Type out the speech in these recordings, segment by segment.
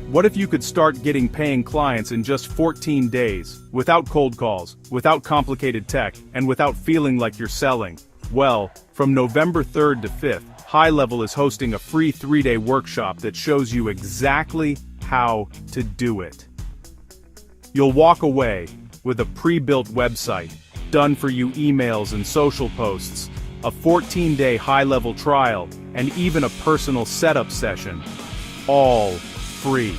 What if you could start getting paying clients in just 14 days, without cold calls, without complicated tech, and without feeling like you're selling? Well, from November 3rd to 5th, GoHighLevel is hosting a free 3-day workshop that shows you exactly how to do it. You'll walk away with a pre-built website, done-for-you emails and social posts, a 14-day GoHighLevel trial, and even a personal setup session. All free.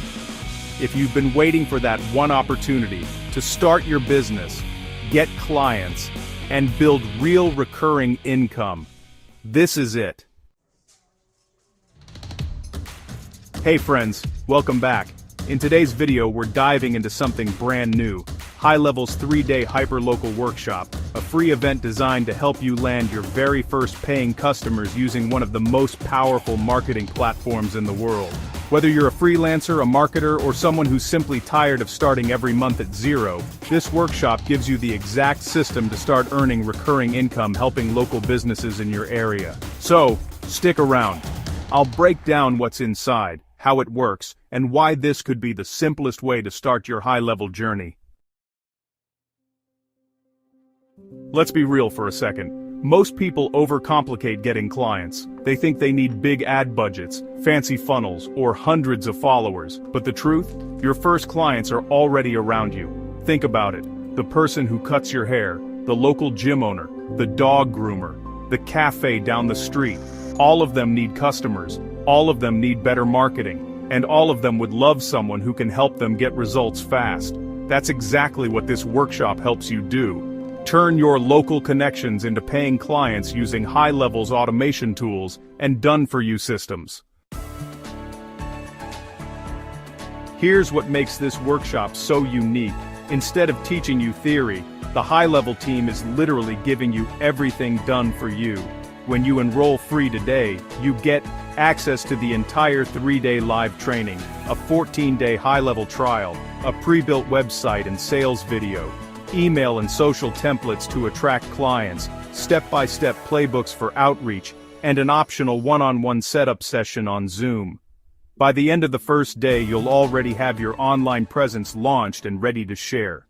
If you've been waiting for that one opportunity to start your business, get clients, and build real recurring income, this is it. Hey friends, welcome back. In today's video, we're diving into something brand new. GoHighLevel's 3-day hyperlocal workshop, a free event designed to help you land your very first paying customers using one of the most powerful marketing platforms in the world. Whether you're a freelancer, a marketer, or someone who's simply tired of starting every month at zero, this workshop gives you the exact system to start earning recurring income helping local businesses in your area. So, stick around. I'll break down what's inside, how it works, and why this could be the simplest way to start your GoHighLevel journey. Let's be real for a second. Most people overcomplicate getting clients. They think they need big ad budgets, fancy funnels, or hundreds of followers. But the truth? Your first clients are already around you. Think about it. The person who cuts your hair, the local gym owner, the dog groomer, the cafe down the street. All of them need customers. All of them need better marketing. And all of them would love someone who can help them get results fast. That's exactly what this workshop helps you do. Turn your local connections into paying clients using GoHighLevel's automation tools and done-for-you systems. Here's what makes this workshop so unique. Instead of teaching you theory, the GoHighLevel team is literally giving you everything done for you. When you enroll free today, you get access to the entire 3-day live training, a 14-day GoHighLevel trial, a pre-built website and sales video, email and social templates to attract clients, step-by-step playbooks for outreach, and an optional one-on-one setup session on Zoom. By the end of the first day, you'll already have your online presence launched and ready to share.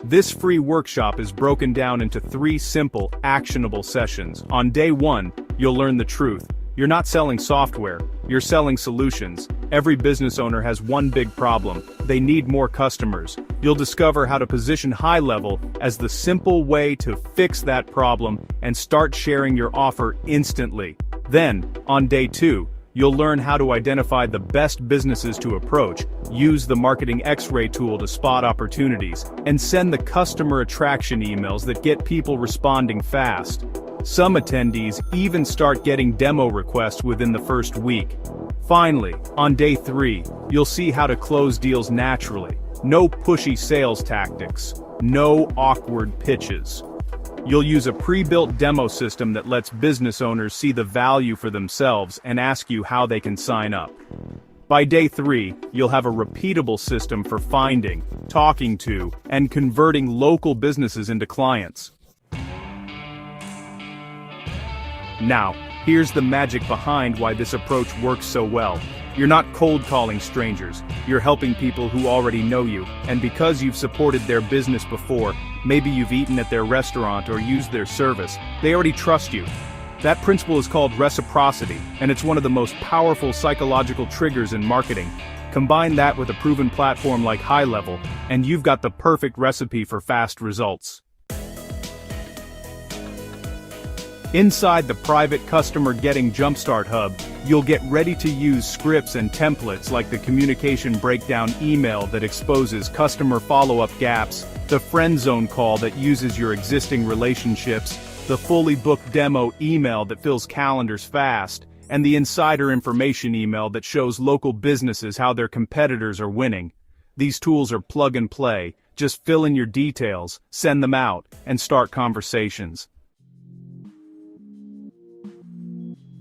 This free workshop is broken down into 3 simple, actionable sessions. On day 1, you'll learn the truth. You're not selling software, you're selling solutions. Every business owner has one big problem: they need more customers. You'll discover how to position GoHighLevel as the simple way to fix that problem and start sharing your offer instantly. Then, on day 2, you'll learn how to identify the best businesses to approach, use the marketing X-ray tool to spot opportunities, and send the customer attraction emails that get people responding fast. Some attendees even start getting demo requests within the first week. Finally, on day 3, you'll see how to close deals naturally. No pushy sales tactics. No awkward pitches. You'll use a pre-built demo system that lets business owners see the value for themselves and ask you how they can sign up. By day 3, you'll have a repeatable system for finding, talking to, and converting local businesses into clients. Now, here's the magic behind why this approach works so well. You're not cold calling strangers, you're helping people who already know you, and because you've supported their business before, maybe you've eaten at their restaurant or used their service, they already trust you. That principle is called reciprocity, and it's one of the most powerful psychological triggers in marketing. Combine that with a proven platform like GoHighLevel, and you've got the perfect recipe for fast results. Inside the private Customer Getting Jumpstart Hub, you'll get ready-to-use scripts and templates like the communication breakdown email that exposes customer follow-up gaps, the friend zone call that uses your existing relationships, the fully booked demo email that fills calendars fast, and the insider information email that shows local businesses how their competitors are winning. These tools are plug and play. Just fill in your details, send them out, and start conversations.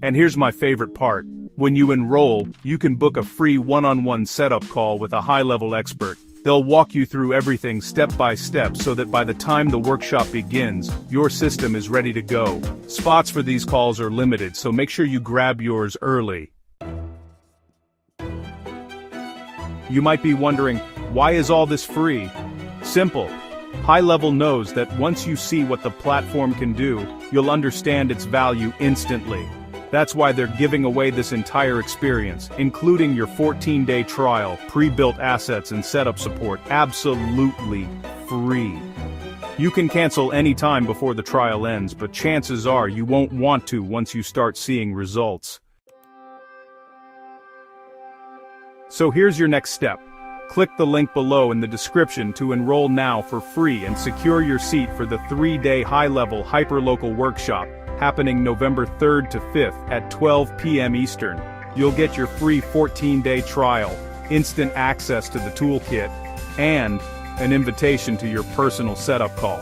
And here's my favorite part. When you enroll, you can book a free one-on-one setup call with a GoHighLevel expert. They'll walk you through everything step by step so that by the time the workshop begins, your system is ready to go. Spots for these calls are limited, so make sure you grab yours early. You might be wondering, why is all this free? Simple. GoHighLevel knows that once you see what the platform can do, you'll understand its value instantly. That's why they're giving away this entire experience, including your 14-day trial, pre-built assets and setup support, absolutely free. You can cancel anytime before the trial ends, but chances are you won't want to once you start seeing results. So here's your next step. Click the link below in the description to enroll now for free and secure your seat for the 3-day GoHighLevel hyperlocal workshop, happening November 3rd to 5th at 12 p.m. Eastern. You'll get your free 14-day trial, instant access to the toolkit, and an invitation to your personal setup call.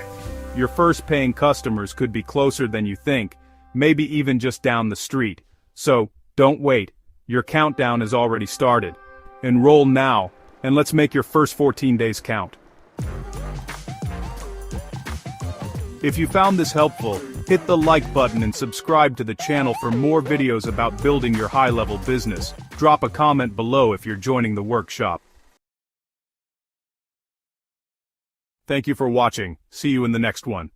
Your first paying customers could be closer than you think, maybe even just down the street. So, don't wait. Your countdown has already started. Enroll now, and let's make your first 14 days count. If you found this helpful, hit the like button and subscribe to the channel for more videos about building your GoHighLevel business. Drop a comment below if you're joining the workshop. Thank you for watching. See you in the next one.